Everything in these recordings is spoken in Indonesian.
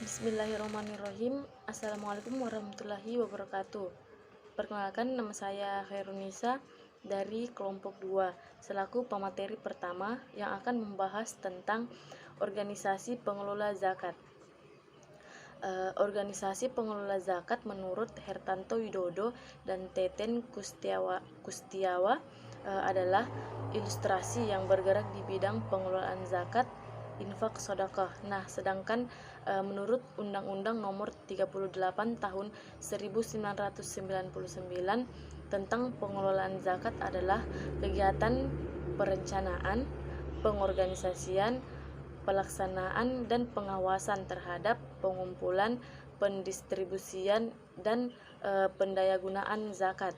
Bismillahirrahmanirrahim. Assalamualaikum warahmatullahi wabarakatuh. Perkenalkan, nama saya Khairunisa dari kelompok 2 selaku pemateri pertama yang akan membahas tentang organisasi pengelola zakat. Organisasi pengelola zakat menurut Hertanto Widodo dan Teten Kustiawa adalah ilustrasi yang bergerak di bidang pengelolaan zakat, infak, sedekah. Nah, sedangkan menurut Undang-Undang Nomor 38 Tahun 1999 tentang pengelolaan zakat adalah kegiatan perencanaan, pengorganisasian, pelaksanaan dan pengawasan terhadap pengumpulan, pendistribusian dan pendayagunaan zakat.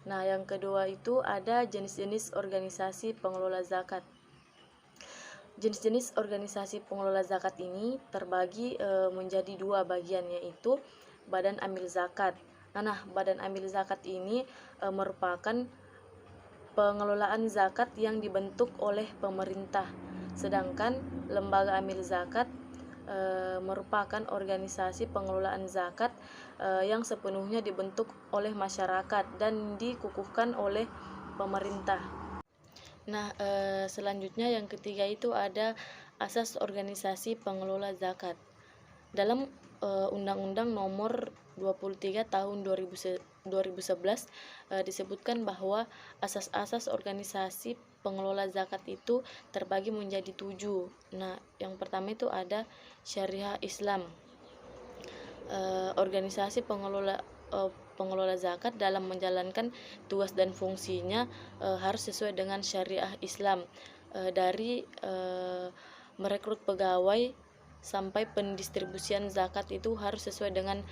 Nah, yang kedua itu ada jenis-jenis organisasi pengelola zakat. Jenis-jenis organisasi pengelola zakat ini terbagi menjadi dua bagian, yaitu Badan Amil Zakat. Nah, Badan Amil Zakat ini merupakan pengelolaan zakat yang dibentuk oleh pemerintah, sedangkan Lembaga Amil Zakat merupakan organisasi pengelolaan zakat yang sepenuhnya dibentuk oleh masyarakat dan dikukuhkan oleh pemerintah. Nah, selanjutnya yang ketiga itu ada asas organisasi pengelola zakat. Dalam Undang-Undang Nomor 23 Tahun 2011 disebutkan bahwa asas-asas organisasi pengelola zakat itu terbagi menjadi 7. Nah, yang pertama itu ada Syariah Islam. Organisasi pengelola zakat dalam menjalankan tugas dan fungsinya harus sesuai dengan syariah Islam, dari merekrut pegawai sampai pendistribusian zakat itu harus sesuai dengan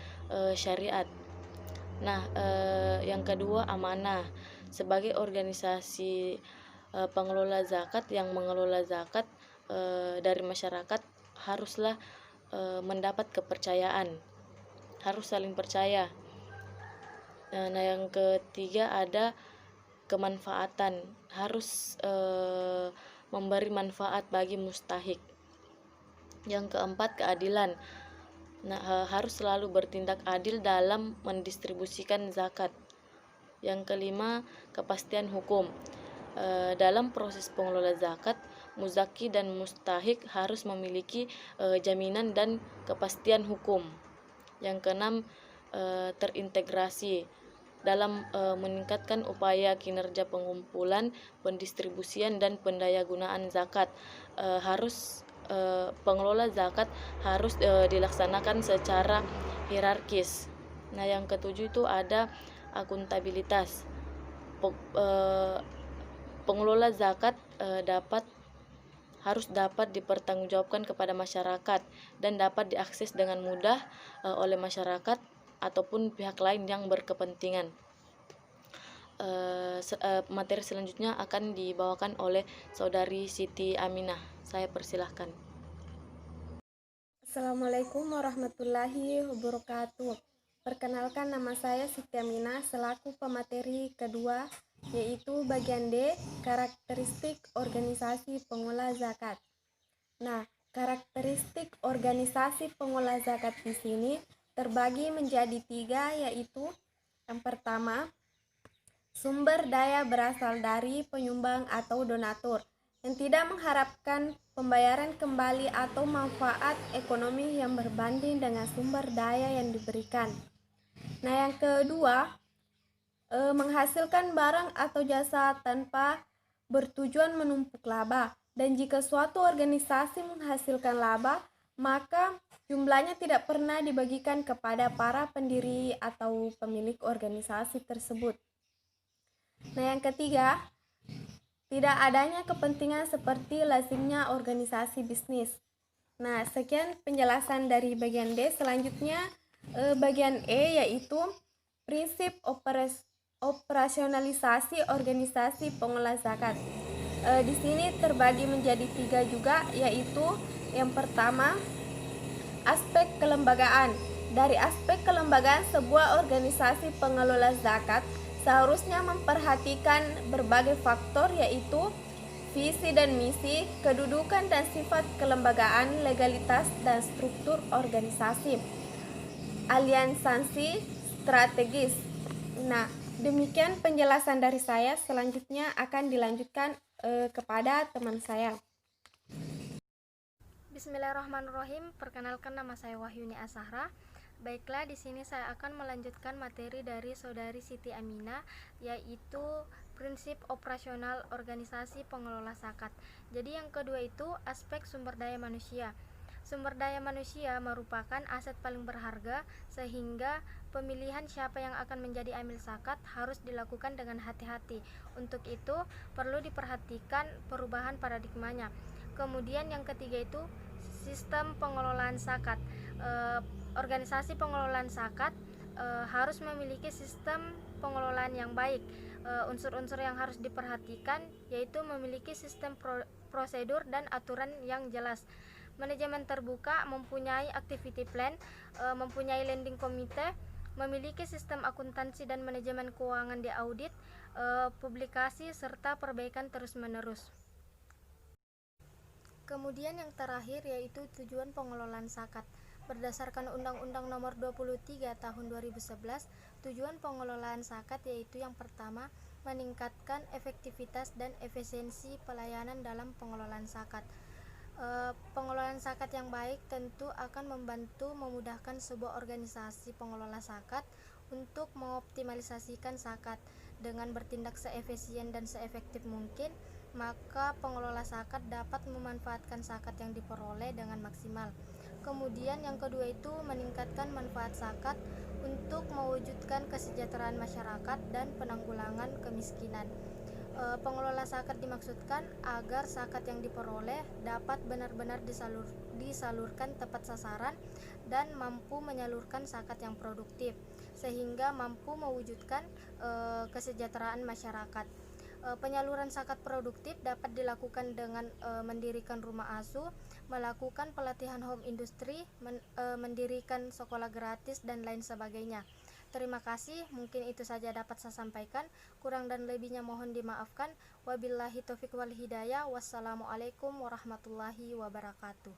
syariat. Nah, yang kedua amanah. Sebagai organisasi pengelola zakat yang mengelola zakat dari masyarakat haruslah mendapat kepercayaan, harus saling percaya. Nah, yang ketiga ada kemanfaatan, harus memberi manfaat bagi mustahik. Yang keempat keadilan. Nah, harus selalu bertindak adil dalam mendistribusikan zakat. Yang kelima kepastian hukum. Dalam proses pengelola zakat, muzaki dan mustahik harus memiliki jaminan dan kepastian hukum. Yang keenam terintegrasi dalam meningkatkan upaya kinerja pengumpulan, pendistribusian dan pendayagunaan zakat. Pengelola zakat harus dilaksanakan secara hierarkis. Nah, yang ketujuh itu ada akuntabilitas. Pengelola zakat harus dapat dipertanggungjawabkan kepada masyarakat dan dapat diakses dengan mudah oleh masyarakat ataupun pihak lain yang berkepentingan. Materi selanjutnya akan dibawakan oleh Saudari Siti Aminah. Saya persilahkan. Assalamualaikum warahmatullahi wabarakatuh. Perkenalkan, nama saya Siti Aminah selaku pemateri kedua, yaitu bagian D, karakteristik organisasi pengolah zakat. Nah, karakteristik organisasi pengolah zakat di sini terbagi menjadi 3, yaitu yang pertama, sumber daya berasal dari penyumbang atau donatur yang tidak mengharapkan pembayaran kembali atau manfaat ekonomi yang berbanding dengan sumber daya yang diberikan. Nah, yang kedua, menghasilkan barang atau jasa tanpa bertujuan menumpuk laba. Dan jika suatu organisasi menghasilkan laba, maka jumlahnya tidak pernah dibagikan kepada para pendiri atau pemilik organisasi tersebut. Nah, yang ketiga, tidak adanya kepentingan seperti lazimnya organisasi bisnis. Nah, sekian penjelasan dari bagian D. Selanjutnya bagian E, yaitu prinsip operasionalisasi organisasi pengolah zakat. Di sini terbagi menjadi 3 juga, yaitu yang pertama aspek kelembagaan. Dari aspek kelembagaan, sebuah organisasi pengelola zakat seharusnya memperhatikan berbagai faktor, yaitu visi dan misi, kedudukan dan sifat kelembagaan, legalitas dan struktur organisasi, aliansi strategis. Nah, demikian penjelasan dari saya. Selanjutnya akan dilanjutkan kepada teman saya. Bismillahirrahmanirrahim. Perkenalkan, nama saya Wahyuni Ashara. Baiklah, di sini saya akan melanjutkan materi dari Saudari Siti Aminah, yaitu prinsip operasional organisasi pengelola zakat. Jadi yang kedua itu aspek sumber daya manusia. Sumber daya manusia merupakan aset paling berharga, sehingga pemilihan siapa yang akan menjadi amil zakat harus dilakukan dengan hati-hati. Untuk itu perlu diperhatikan perubahan paradigmanya. Kemudian yang ketiga itu sistem pengelolaan zakat. Organisasi pengelolaan zakat harus memiliki sistem pengelolaan yang baik. Unsur-unsur yang harus diperhatikan yaitu memiliki sistem prosedur dan aturan yang jelas. Manajemen terbuka, mempunyai activity plan, mempunyai lending committee, memiliki sistem akuntansi dan manajemen keuangan di audit, publikasi serta perbaikan terus-menerus. Kemudian yang terakhir yaitu tujuan pengelolaan zakat. Berdasarkan Undang-Undang Nomor 23 Tahun 2011, tujuan pengelolaan zakat yaitu yang pertama, meningkatkan efektivitas dan efisiensi pelayanan dalam pengelolaan zakat. Pengelolaan zakat yang baik tentu akan membantu memudahkan sebuah organisasi pengelola zakat untuk mengoptimalisasikan zakat dengan bertindak seefisien dan seefektif mungkin. Maka pengelola zakat dapat memanfaatkan zakat yang diperoleh dengan maksimal. Kemudian yang kedua itu meningkatkan manfaat zakat untuk mewujudkan kesejahteraan masyarakat dan penanggulangan kemiskinan. Pengelola zakat dimaksudkan agar zakat yang diperoleh dapat benar-benar disalurkan tepat sasaran dan mampu menyalurkan zakat yang produktif, sehingga mampu mewujudkan kesejahteraan masyarakat. Penyaluran zakat produktif dapat dilakukan dengan mendirikan rumah asuh, melakukan pelatihan home industry, mendirikan sekolah gratis dan lain sebagainya. Terima kasih, mungkin itu saja dapat saya sampaikan. Kurang dan lebihnya mohon dimaafkan. Wabillahi taufiq wal hidayah. Wassalamualaikum warahmatullahi wabarakatuh.